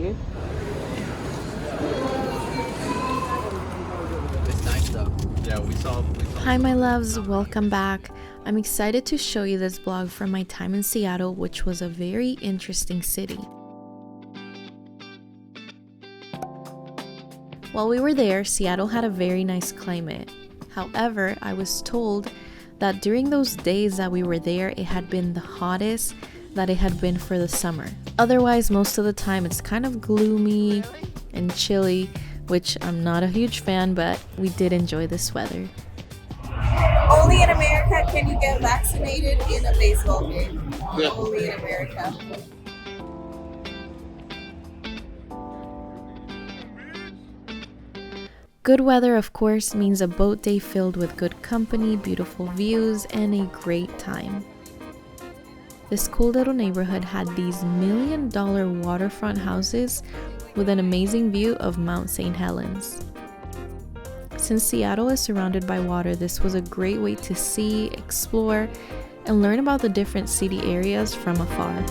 you. It's nice though. Yeah, we saw. Hi my loves, welcome back. I'm excited to show you this vlog from my time in Seattle, which was a very interesting city. While we were there, Seattle had a very nice climate. However, I was told that during those days that we were there, it had been the hottest that it had been for the summer. Otherwise, most of the time it's kind of gloomy and chilly, which I'm not a huge fan, but we did enjoy this weather. Only in America can you get vaccinated in a baseball game. Yeah. Only in America. Good weather, of course, means a boat day filled with good company, beautiful views, and a great time. This cool little neighborhood had these $1 million waterfront houses with an amazing view of Mount St Helens. Since Seattle is surrounded by water, this was a great way to see, explore, and learn about the different city areas from afar.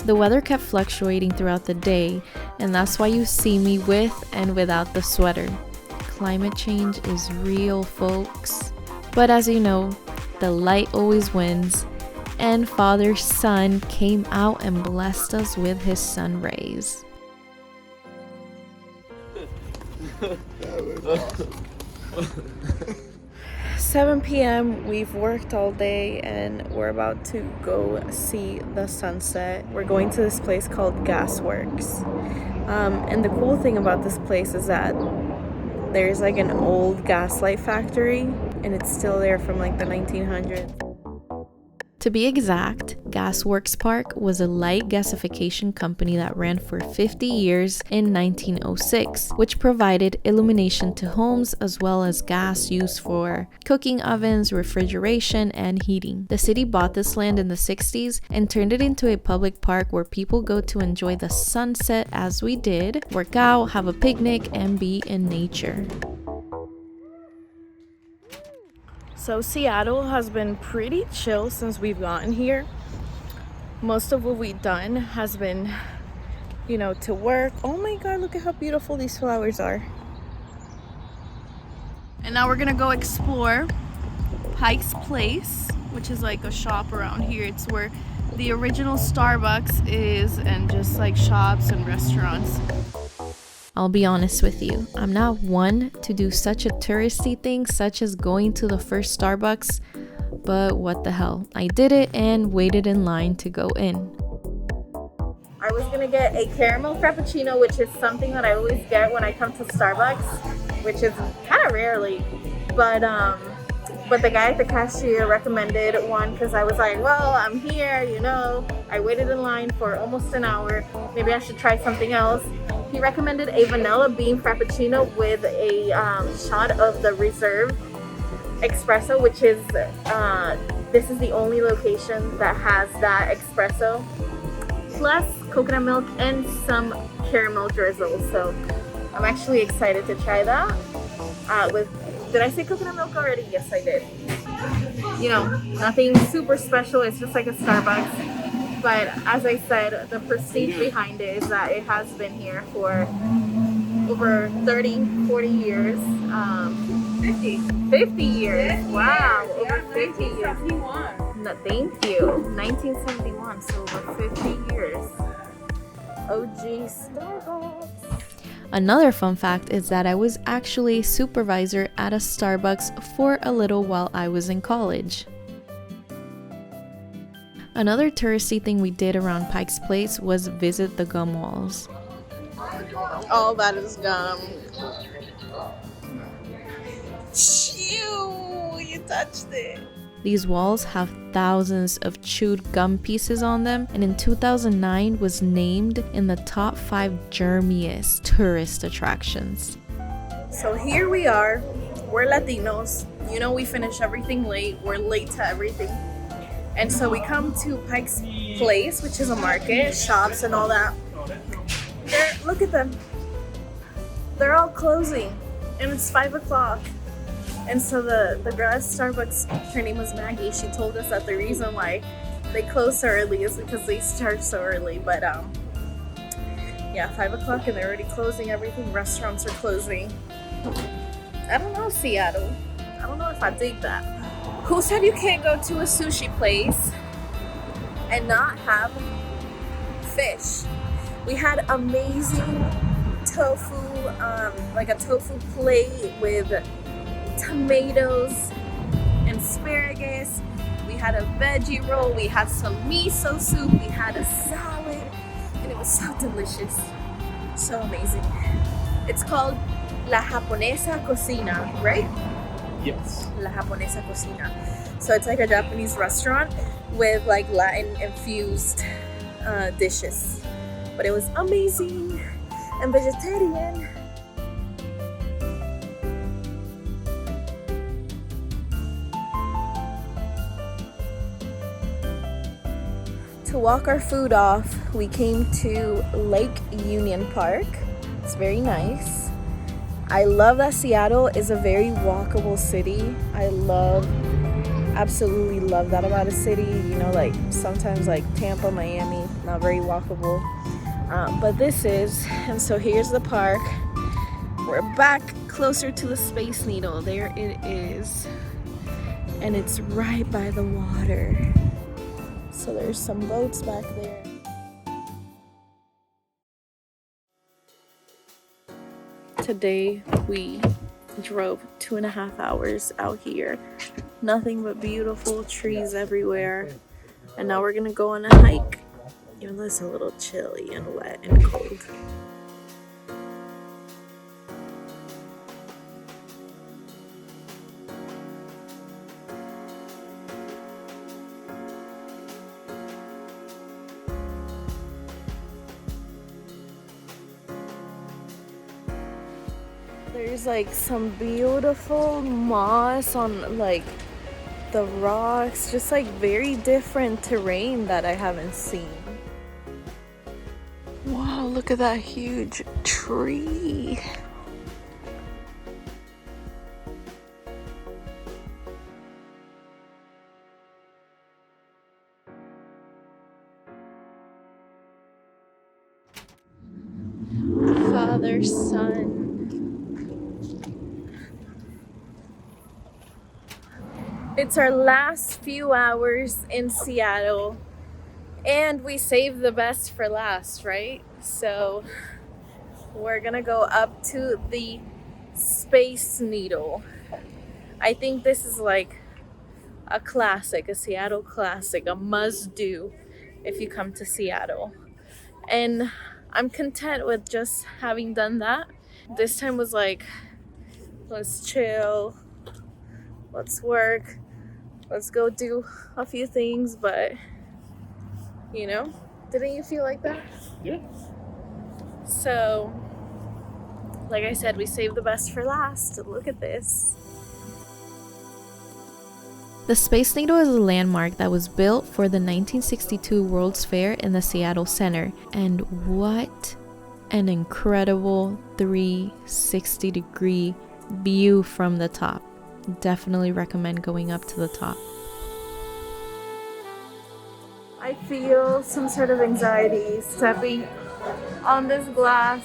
The weather kept fluctuating throughout the day, and that's why you see me with and without the sweater. Climate change is real, folks. But as you know, the light always wins, and Father's Son came out and blessed us with his sun rays. 7 p.m. We've worked all day and we're about to go see the sunset. We're going to this place called Gasworks. And the cool thing about this place is that there's like an old gaslight factory and it's still there from like the 1900s. To be exact, Gasworks Park was a light gasification company that ran for 50 years in 1906, which provided illumination to homes as well as gas used for cooking ovens, refrigeration, and heating. The city bought this land in the 60s and turned it into a public park where people go to enjoy the sunset as we did, work out, have a picnic, and be in nature. So Seattle has been pretty chill since we've gotten here. Most of what we've done has been, to work. Oh my God, look at how beautiful these flowers are. And now we're gonna go explore Pikes Place, which is like a shop around here. It's where the original Starbucks is, and just like shops and restaurants. I'll be honest with you, I'm not one to do such a touristy thing such as going to the first Starbucks, but what the hell, I did it and waited in line to go in. I was gonna get a caramel frappuccino, which is something that I always get when I come to Starbucks, which is kind of rarely, but the guy at the cashier recommended one because I was like, well, I'm here, I waited in line for almost an hour, maybe I should try something else. He recommended a vanilla bean frappuccino with a shot of the reserve espresso, which is, this is the only location that has that espresso, plus coconut milk and some caramel drizzle. So I'm actually excited to try that. Did I say coconut milk already? Yes, I did. Nothing super special. It's just like a Starbucks. But as I said, the prestige behind it is that it has been here for over 30, 40 years. 50 years. Wow, over 50 years. No, thank you. 1971, so over 50 years. OG Starbucks. Another fun fact is that I was actually a supervisor at a Starbucks for a little while I was in college. Another touristy thing we did around Pikes Place was visit the gum walls. All that is gum. Ew, you touched it. These walls have thousands of chewed gum pieces on them, and in 2009 was named in the top 5 germiest tourist attractions. So here we are. We're Latinos. We finish everything late. We're late to everything. And so we come to Pikes Place, which is a market, shops and all that. Look at them. They're all closing, and it's 5 o'clock. And so the girl at Starbucks, her name was Maggie, she told us that the reason why they close so early is because they start so early. But yeah, 5 o'clock and they're already closing everything. Restaurants are closing. I don't know, Seattle. I don't know if I dig that. Who said you can't go to a sushi place and not have fish? We had amazing tofu, like a tofu plate with tomatoes and asparagus. We had a veggie roll, we had some miso soup, we had a salad, and it was so delicious, so amazing. It's called La Japonesa Cocina, right? Yes. La Japonesa Cocina. So it's like a Japanese restaurant with like Latin infused dishes. But it was amazing and vegetarian. To walk our food off, we came to Lake Union Park. It's very nice. I love that Seattle is a very walkable city. Absolutely love that about a city. You know, like sometimes like Tampa, Miami, not very walkable. But this is, and so here's the park. We're back closer to the Space Needle. There it is. And it's right by the water. So there's some boats back there. Today we drove 2.5 hours out here. Nothing but beautiful trees everywhere. And now we're gonna go on a hike. Even though it's a little chilly and wet and cold. There's like some beautiful moss on like the rocks, just like very different terrain that I haven't seen. Wow, look at that huge tree. Father, son. It's our last few hours in Seattle, and we saved the best for last, right? So we're gonna go up to the Space Needle. I think this is like a classic, a Seattle classic, a must-do if you come to Seattle. And I'm content with just having done that. This time was like, let's chill, let's work, let's go do a few things, but you know, didn't you feel like that? Yeah. So, like I said, we saved the best for last. Look at this. The Space Needle is a landmark that was built for the 1962 World's Fair in the Seattle Center. And what an incredible 360-degree view from the top. Definitely recommend going up to the top. I feel some sort of anxiety stepping on this glass,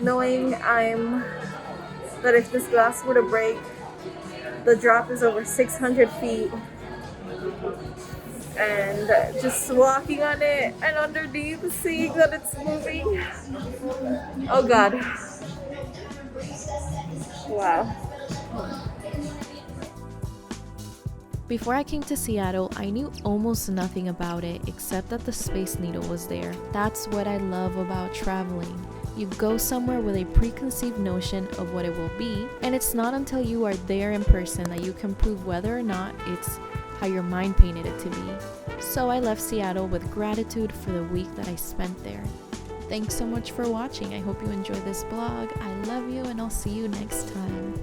knowing that if this glass were to break, the drop is over 600 feet, and just walking on it and underneath, seeing that it's moving. Oh God. Wow. Before I came to Seattle, I knew almost nothing about it except that the Space Needle was there. That's what I love about traveling. You go somewhere with a preconceived notion of what it will be, and it's not until you are there in person that you can prove whether or not it's how your mind painted it to be. So I left Seattle with gratitude for the week that I spent there. Thanks so much for watching. I hope you enjoyed this vlog. I love you, and I'll see you next time.